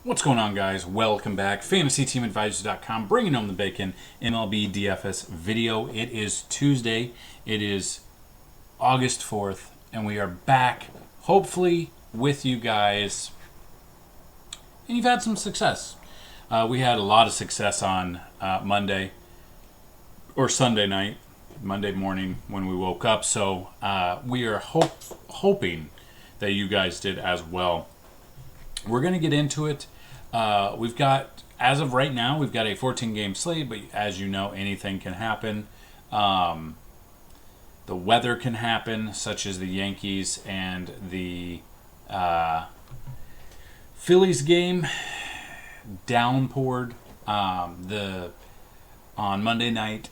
What's going on, guys? Welcome back. FantasyTeamAdvisors.com, bringing home the bacon. MLB DFS video. It is Tuesday. It is August 4th, and we are back, hopefully, with you guys. And you've had some success. We had a lot of success on Monday or Sunday night, Monday morning when we woke up. So we are hoping that you guys did as well. We're going to get into it. We've got, as of right now, we've got a 14-game slate, but as you know, anything can happen. The weather can happen, such as the Yankees and the Phillies game downpoured. On Monday night,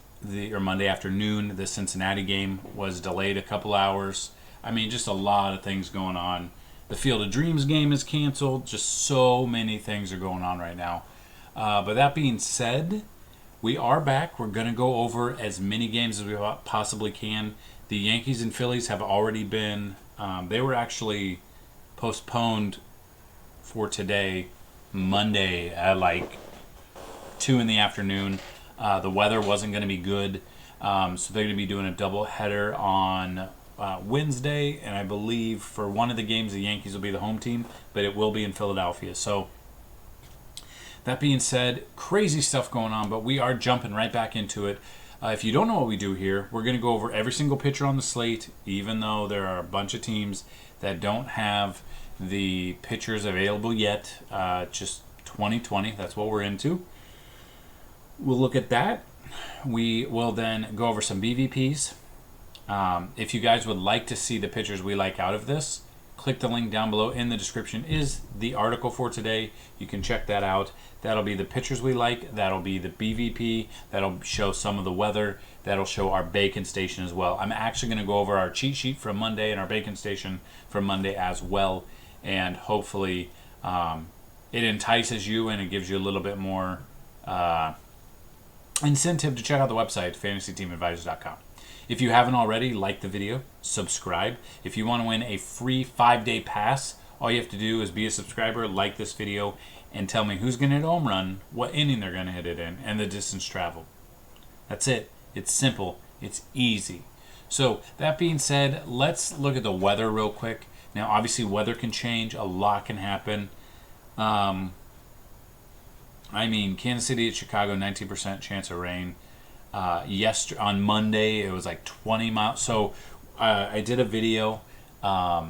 or Monday afternoon, the Cincinnati game was delayed a couple hours. I mean, just a lot of things going on. The Field of Dreams game is canceled. Just so many things are going on right now. But that being said, we are back. We're going to go over as many games as we possibly can. The Yankees and Phillies have already been, they were actually postponed for today, Monday, at like 2 in the afternoon. The weather wasn't going to be good. So they're going to be doing a double header on Wednesday, and I believe for one of the games the Yankees will be the home team, but it will be in Philadelphia. So that being said, crazy stuff going on, but we are jumping right back into it. If you don't know what we do here, we're going to go over every single pitcher on the slate, even though there are a bunch of teams that don't have the pitchers available yet. Just 2020, that's what we're into. We'll look at that. We will then go over some BVPs. If you guys would like to see the pictures we like out of this, click the link down below in the description is the article for today. You can check that out. That'll be the pictures we like. That'll be the BVP. That'll show some of the weather. That'll show our bacon station as well. I'm actually going to go over our cheat sheet from Monday and our bacon station from Monday as well. And hopefully it entices you and it gives you a little bit more incentive to check out the website, FantasyTeamAdvisors.com. If you haven't already, like the video, subscribe. If you want to win a free 5-day pass, all you have to do is be a subscriber, like this video, and tell me who's going to hit a home run, what inning they're going to hit it in, and the distance traveled. That's it. It's simple. It's easy. So that being said, let's look at the weather real quick. Now, obviously, weather can change. A lot can happen. Kansas City at Chicago, 19% chance of rain. On Monday it was like 20 miles. So I did a video. I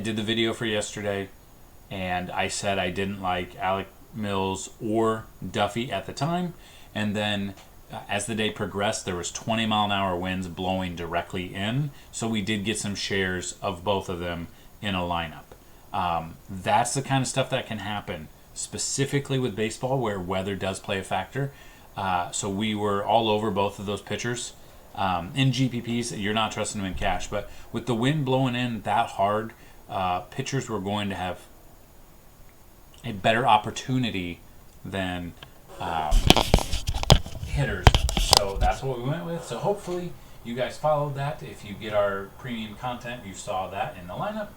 did the video for yesterday, and I said I didn't like Alec Mills or Duffy at the time. And then as the day progressed, there was 20-mile-an-hour winds blowing directly in. So we did get some shares of both of them in a lineup. That's the kind of stuff that can happen, specifically with baseball, where weather does play a factor. So we were all over both of those pitchers. In GPPs, you're not trusting them in cash. But with the wind blowing in that hard, pitchers were going to have a better opportunity than hitters. So that's what we went with. So hopefully you guys followed that. If you get our premium content, you saw that in the lineup.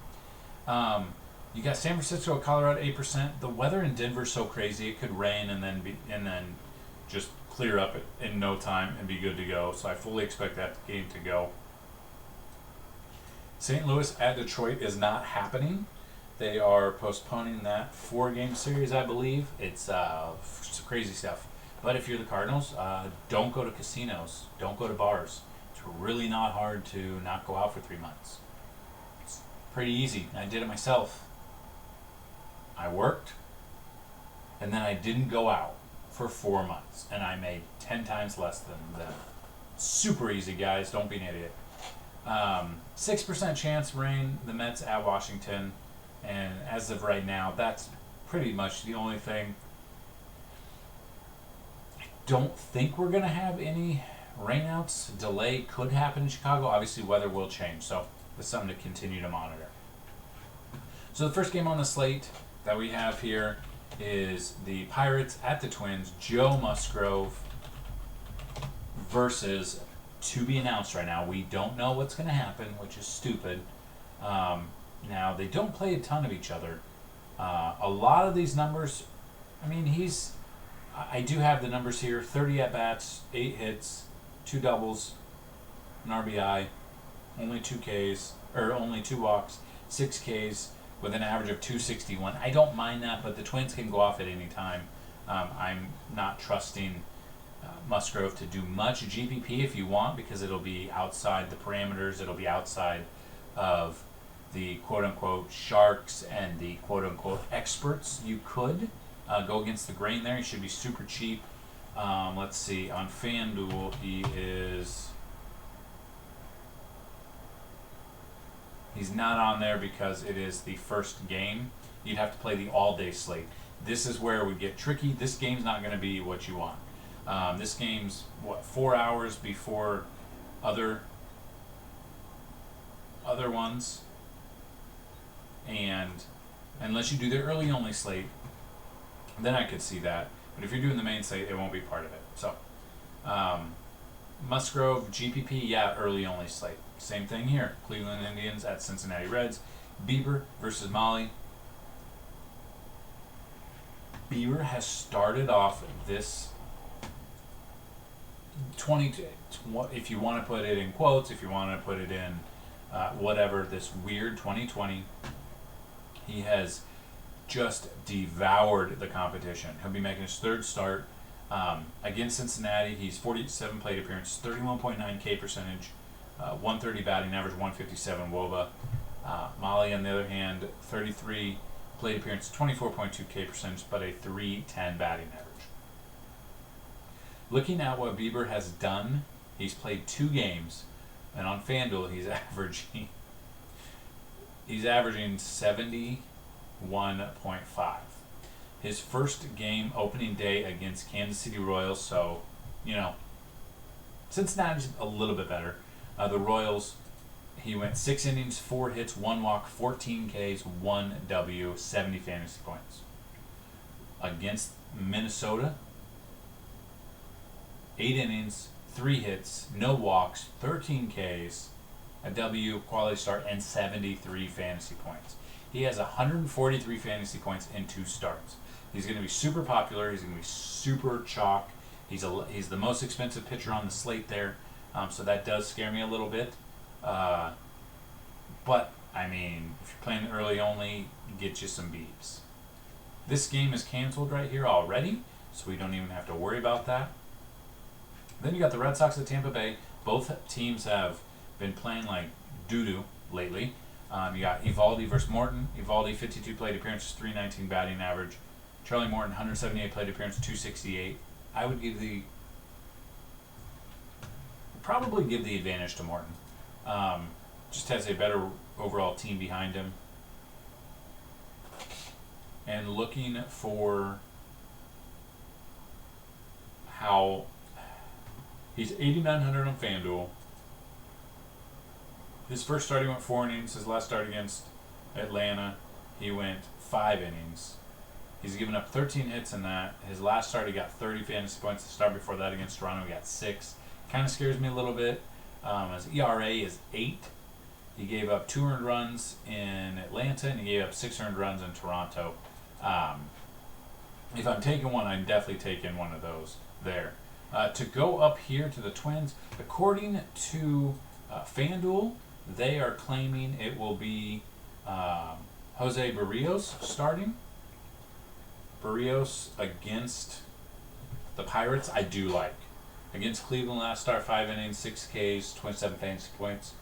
You got San Francisco, Colorado, 8%. The weather in Denver is so crazy. It could rain and then just clear up in no time and be good to go. So I fully expect that game to go. St. Louis at Detroit is not happening. They are postponing that 4-game series, I believe. It's crazy stuff. But if you're the Cardinals, don't go to casinos. Don't go to bars. It's really not hard to not go out for 3 months. It's pretty easy. I did it myself. I worked, and then I didn't go out for 4 months, and I made 10 times less than them. Super easy, guys. Don't be an idiot. 6% chance rain, the Mets at Washington, and as of right now, that's pretty much the only thing. I don't think we're going to have any rainouts. Delay could happen in Chicago. Obviously, weather will change, so it's something to continue to monitor. So the first game on the slate that we have here is the Pirates at the Twins. Joe Musgrove versus, to be announced right now. We don't know what's going to happen, which is stupid. Now, they don't play a ton of each other. A lot of these numbers, I mean, I do have the numbers here: 30 at bats, 8 hits, 2 doubles, an RBI, only 2 Ks, or only 2 walks, 6 Ks, with an average of 261. I don't mind that, but the Twins can go off at any time. I'm not trusting Musgrove to do much GPP if you want, because it'll be outside the parameters. It'll be outside of the quote-unquote sharks and the quote-unquote experts. You could go against the grain there. He should be super cheap. Let's see. On Fanduel, he's not on there because it is the first game. You'd have to play the all-day slate. This is where we get tricky. This game's not going to be what you want. This game's, 4 hours before other ones. And unless you do the early only slate, then I could see that. But if you're doing the main slate, it won't be part of it. So, Musgrove, GPP, yeah, early only slate. Same thing here. Cleveland Indians at Cincinnati Reds. Bieber versus Molly. Bieber has started off this 20, if you want to put it in quotes, if you want to put it in whatever, this weird 2020. He has just devoured the competition. He'll be making his third start against Cincinnati. He's 47 plate appearances, 31.9 K percentage, 130 batting average, 157 WOBA. Molly, on the other hand, 33 plate appearances, 24.2 K percentage, but a 310 batting average. Looking at what Bieber has done, he's played 2 games, and on FanDuel he's averaging 71.5. His first game, opening day against Kansas City Royals, so, Cincinnati's a little bit better. The Royals, he went 6 innings, 4 hits, 1 walk, 14 Ks, 1 W, 70 fantasy points. Against Minnesota, 8 innings, 3 hits, no walks, 13 Ks, a W, quality start, and 73 fantasy points. He has 143 fantasy points in 2 starts. He's going to be super popular. He's going to be super chalk. He's the most expensive pitcher on the slate there, so that does scare me a little bit. But, I mean, if you're playing early only, get you some beeps. This game is canceled right here already, so we don't even have to worry about that. Then you got the Red Sox at Tampa Bay. Both teams have been playing like doo-doo lately. You got Evaldi versus Morton. Evaldi, 52 plate appearances, 319 batting average. Charlie Morton, 178 plate appearances, 268. I would probably give the advantage to Morton. Just has a better overall team behind him. And looking for how he's 8,900 on FanDuel. His first start he went 4 innings. His last start against Atlanta, he went 5 innings. He's given up 13 hits in that. His last start he got 30 fantasy points. The start before that against Toronto he got 6. Kind of scares me a little bit. His ERA is 8. He gave up 2 earned runs in Atlanta, and he gave up 6 earned runs in Toronto. If I'm taking one, I'm definitely taking one of those there. To go up here to the Twins, according to FanDuel, they are claiming it will be Jose Barrios starting. Barrios against the Pirates, I do like. Against Cleveland last start, 5 innings, 6 Ks, 27 fantasy points.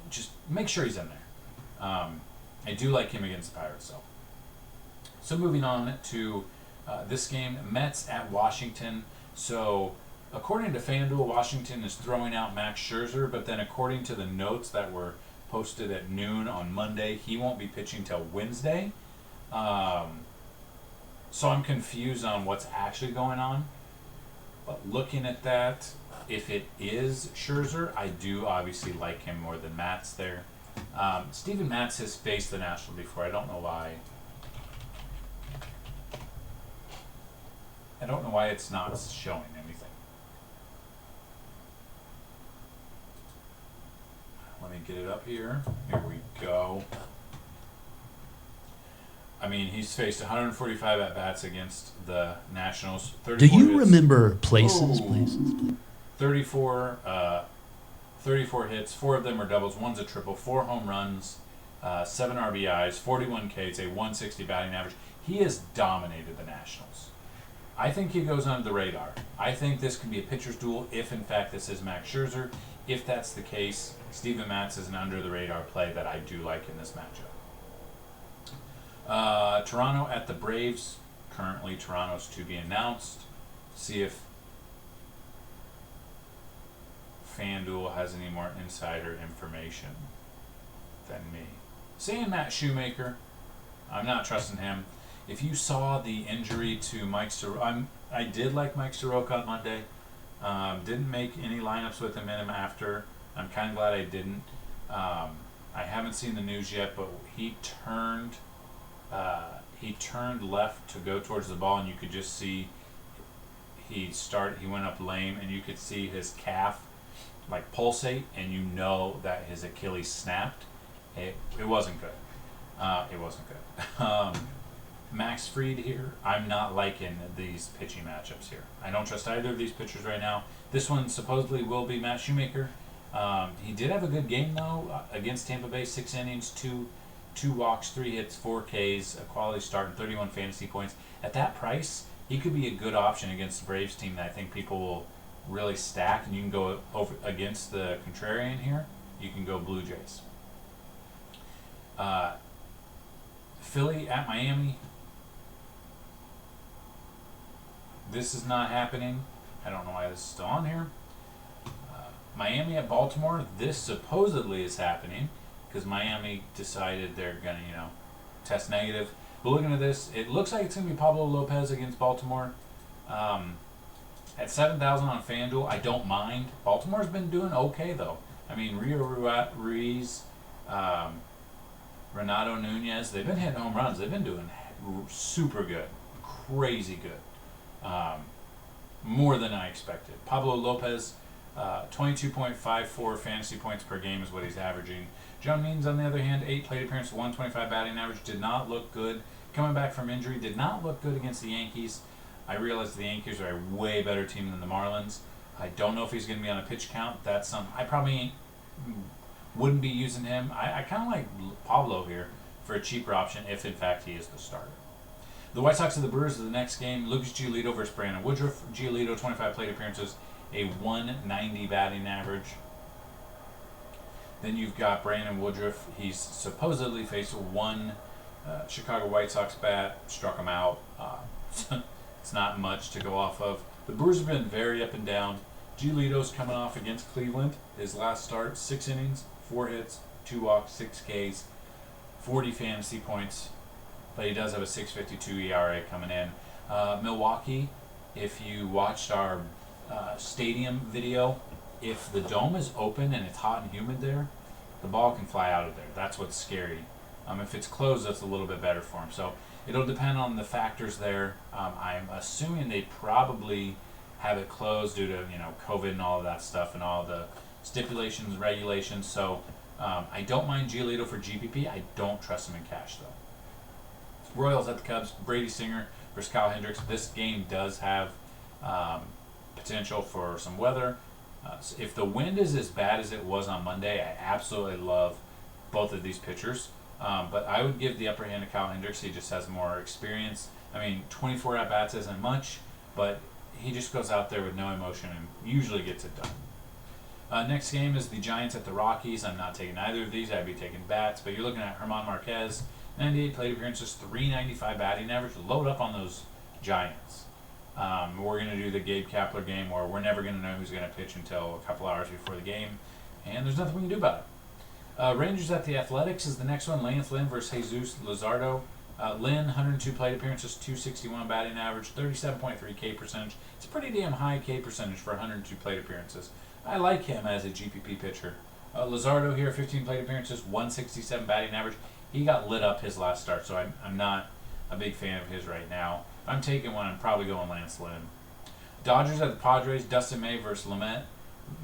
Just make sure he's in there. I do like him against the Pirates, though. So moving on to this game, Mets at Washington. So according to FanDuel, Washington is throwing out Max Scherzer, but then according to the notes that were posted at noon on Monday, he won't be pitching till Wednesday. So I'm confused on what's actually going on. But looking at that, if it is Scherzer, I do obviously like him more than Matz there. Steven Matz has faced the Nationals before. I don't know why. I don't know why it's not showing anything. Let me get it up here. Here we go. I mean, he's faced 145 at-bats against the Nationals. Do you hits. remember places? 34, 34 hits. 4 of them are doubles. 1's a triple. 4 home runs. 7 RBIs. 41 Ks. A 160 batting average. He has dominated the Nationals. I think he goes under the radar. I think this could be a pitcher's duel if, in fact, this is Max Scherzer. If that's the case, Steven Matz is an under-the-radar play that I do like in this matchup. Toronto at the Braves. Currently, Toronto's to be announced. See if Fanduel has any more insider information than me. Saying Matt Shoemaker, I'm not trusting him. If you saw the injury to Mike Soroka, I did like Mike Soroka on Monday. Didn't make any lineups with him in him after. I'm kind of glad I didn't. I haven't seen the news yet, but he turned left to go towards the ball, and you could just see he went up lame, and you could see his calf like pulsate, and you know that his Achilles snapped. It wasn't good. It wasn't good. Max Fried here. I'm not liking these pitching matchups here. I don't trust either of these pitchers right now. This one supposedly will be Matt Shoemaker. He did have a good game though against Tampa Bay. 6 innings, 2 walks, 3 hits, 4 Ks, a quality start, and 31 fantasy points. At that price, he could be a good option against the Braves team that I think people will really stack, and you can go over against the contrarian here. You can go Blue Jays. Philly at Miami. This is not happening. I don't know why this is still on here. Miami at Baltimore. This supposedly is happening because Miami decided they're going to, test negative. But looking at this, it looks like it's going to be Pablo Lopez against Baltimore. At 7,000 on FanDuel, I don't mind. Baltimore's been doing okay, though. I mean, Rio Ruiz, Renato Nunez, they've been hitting home runs. They've been doing super good, crazy good. More than I expected. Pablo Lopez, 22.54 fantasy points per game is what he's averaging. John Means, on the other hand, 8 plate appearances, 125 batting average, did not look good. Coming back from injury, did not look good against the Yankees. I realize the Yankees are a way better team than the Marlins. I don't know if he's going to be on a pitch count. That's something I probably wouldn't be using him. I kind of like Pablo here for a cheaper option if, in fact, he is the starter. The White Sox of the Brewers is the next game. Lucas Giolito versus Brianna. Woodruff. Giolito, 25 plate appearances, a 190 batting average. Then you've got Brandon Woodruff. He's supposedly faced one Chicago White Sox bat, struck him out. It's not much to go off of. The Brewers have been very up and down. Giolito's coming off against Cleveland. His last start, 6 innings, 4 hits, 2 walks, 6 Ks, 40 fantasy points. But he does have a 6.52 ERA coming in. Milwaukee, if you watched our stadium video, if the dome is open and it's hot and humid there, the ball can fly out of there. That's what's scary. If it's closed, that's a little bit better for him. So it'll depend on the factors there. I'm assuming they probably have it closed due to COVID and all of that stuff and all the stipulations, regulations. So I don't mind Giolito for GPP. I don't trust him in cash though. Royals at the Cubs. Brady Singer versus Kyle Hendricks. This game does have potential for some weather. If the wind is as bad as it was on Monday, I absolutely love both of these pitchers. But I would give the upper hand to Kyle Hendricks. He just has more experience. I mean, 24 at-bats isn't much, but he just goes out there with no emotion and usually gets it done. Next game is the Giants at the Rockies. I'm not taking either of these. I'd be taking bats, but you're looking at German Marquez, 98 plate appearances, 395 batting average. Load up on those Giants. We're going to do the Gabe Kapler game where we're never going to know who's going to pitch until a couple hours before the game, and there's nothing we can do about it. Rangers at the Athletics is the next one. Lance Lynn versus Jesus Luzardo. Lynn, 102 plate appearances, 261 batting average, 37.3 K percentage. It's a pretty damn high K percentage for 102 plate appearances. I like him as a GPP pitcher. Luzardo here, 15 plate appearances, 167 batting average. He got lit up his last start, so I'm not a big fan of his right now. If I'm taking one, I'm probably going Lance Lynn. Dodgers at the Padres. Dustin May versus Lamet.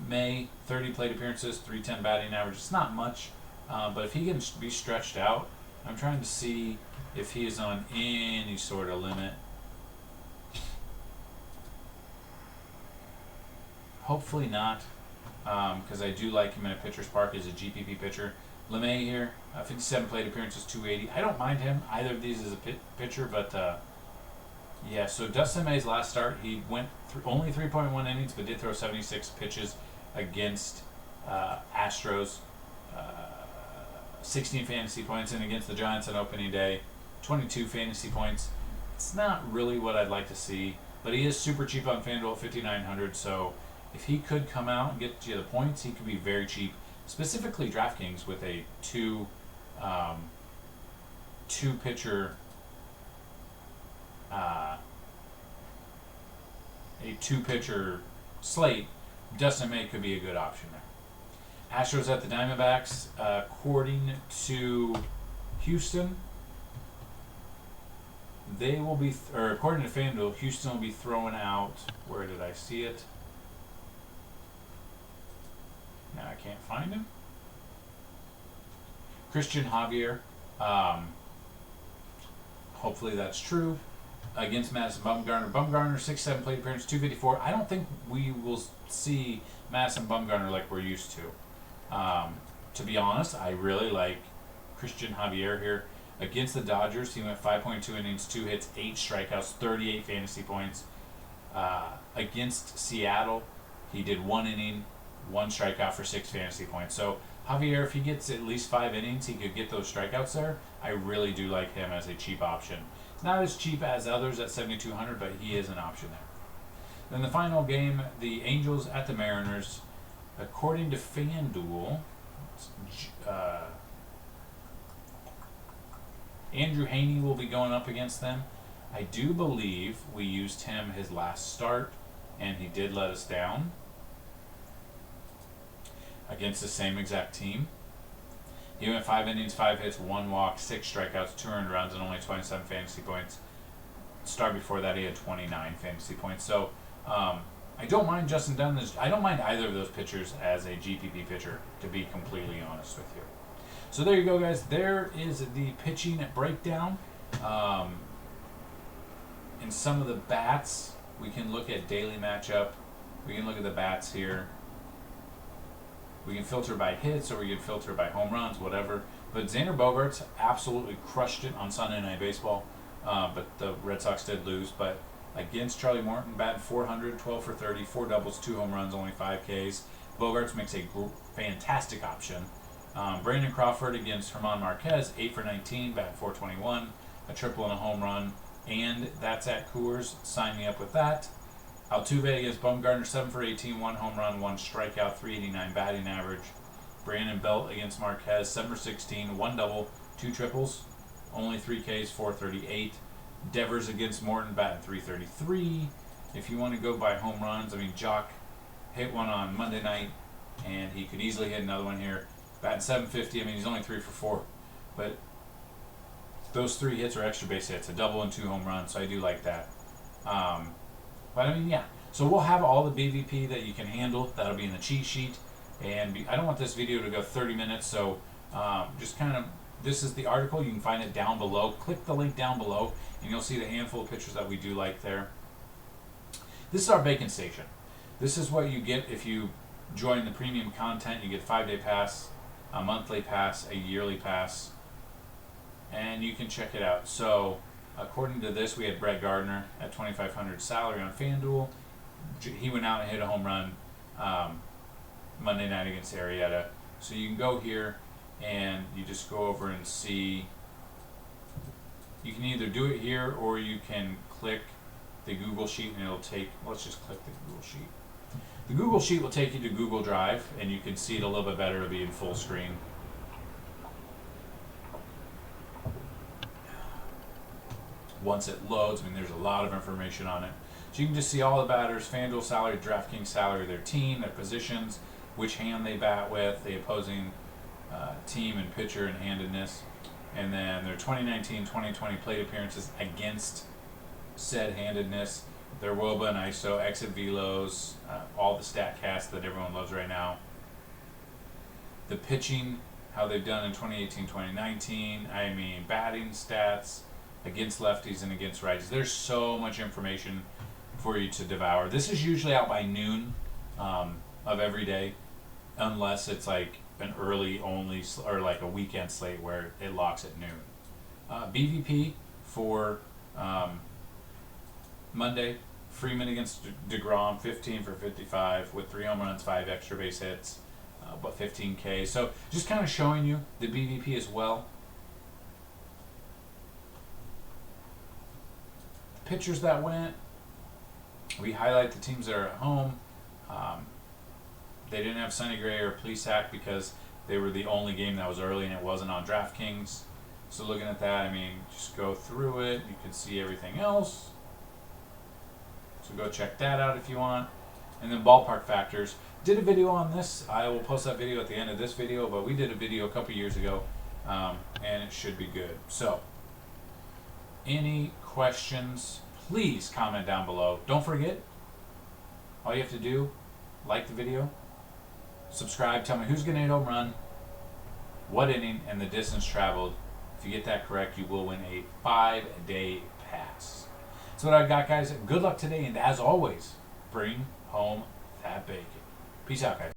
May, 30 plate appearances, 310 batting average. It's not much, but if he can be stretched out, I'm trying to see if he is on any sort of limit. Hopefully not, because I do like him in a pitcher's park as a GPP pitcher. LeMay here, 57 plate appearances, 280. I don't mind him, either of these as a pitcher, but yeah, so Dustin May's last start, he went only 3.1 innings, but did throw 76 pitches against Astros. 16 fantasy points, and against the Giants on opening day, 22 fantasy points. It's not really what I'd like to see, but he is super cheap on Fanduel at 5,900, so if he could come out and get you the points, he could be very cheap, specifically DraftKings with a two pitcher slate. Dustin May could be a good option there. Astros at the Diamondbacks, according to Houston, they will be, or according to FanDuel, Houston will be throwing out, where did I see it? Now I can't find him. Christian Javier. Hopefully that's true. Against Madison Bumgarner. Bumgarner, 6-7 plate appearance, 254. I don't think we will see Madison Bumgarner like we're used to. To be honest, I really like Christian Javier here. Against the Dodgers, he went 5.2 innings, 2 hits, 8 strikeouts, 38 fantasy points. Against Seattle, he did 1 inning, 1 strikeout for 6 fantasy points. So Javier, if he gets at least 5 innings, he could get those strikeouts there. I really do like him as a cheap option. Not as cheap as others at 7,200, but he is an option there. Then the final game, the Angels at the Mariners. According to FanDuel, Andrew Haney will be going up against them. I do believe we used him his last start, and he did let us down against the same exact team. He went 5 innings, 5 hits, 1 walk, 6 strikeouts, 2 earned runs, and only 27 fantasy points. Start before that, he had 29 fantasy points. So I don't mind Justin Dunn. I don't mind either of those pitchers as a GPP pitcher, to be completely honest with you. So there you go, guys. There is the pitching breakdown. In some of the bats, we can look at daily matchup. We can look at the bats here. We can filter by hits, or we can filter by home runs, whatever. But Xander Bogaerts absolutely crushed it on Sunday Night Baseball. But the Red Sox did lose. But against Charlie Morton, batting 400, 12 for 30, 4 doubles, 2 home runs, only 5 Ks. Bogaerts makes a fantastic option. Brandon Crawford against Herman Marquez, 8 for 19, batting 421, a triple and a home run. And that's at Coors. Sign me up with that. Altuve against Bumgarner, 7 for 18, 1 home run, 1 strikeout, 389 batting average. Brandon Belt against Marquez, 7 for 16, 1 double, 2 triples, only 3 Ks, 438. Devers against Morton, batting 333. If you want to go by home runs, I mean, Jock hit one on Monday night, and he could easily hit another one here. Batting 750, I mean, he's only 3 for 4. But those 3 hits are extra base hits, a double and 2 home runs, so I do like that. But I mean, yeah. So we'll have all the BVP that you can handle. That'll be in the cheat sheet. And I don't want this video to go 30 minutes, so just kind of, this is the article. You can find it down below. Click the link down below, and you'll see the handful of pictures that we do like there. This is our bacon station. This is what you get if you join the premium content. You get a 5-day pass, a monthly pass, a yearly pass, and you can check it out. So according to this, we had Brett Gardner at 2,500 salary on FanDuel. He went out and hit a home run Monday night against Arrieta. So you can go here and you just go over and see. You can either do it here, or you can click the Google Sheet and it'll take, let's just click the Google Sheet. The Google Sheet will take you to Google Drive, and you can see it a little bit better. It'll be in full screen. Once it loads, I mean, there's a lot of information on it. So you can just see all the batters, FanDuel salary, DraftKings salary, their team, their positions, which hand they bat with, the opposing team and pitcher and handedness, and then their 2019-2020 plate appearances against said handedness, their WOBA and ISO, exit velos, all the StatCast that everyone loves right now. The pitching how they've done in 2018, 2019. I mean, batting stats against lefties and against righties. There's so much information for you to devour. This is usually out by noon of every day, unless it's like an early only or like a weekend slate where it locks at noon. BVP for Monday, Freeman against DeGrom, 15 for 55 with 3 home runs, 5 extra base hits, but 15K. So just kind of showing you the BVP as well. The pitchers that went, we highlight the teams that are at home. They didn't have Sonny Gray or Plesac because they were the only game that was early and it wasn't on Draftkings. So looking at that, I mean, just go through it. You can see everything else. So go check that out if you want. And then ballpark factors. Did a video on this. I will post that video at the end of this video, but we did a video a couple years ago, and it should be good. So, any questions, please comment down below. Don't forget, all you have to do, like the video, subscribe, tell me who's going to hit home run, what inning, and the distance traveled. If you get that correct, you will win a 5-day pass. That's what I got, guys. Good luck today, and as always, bring home that bacon. Peace out, guys.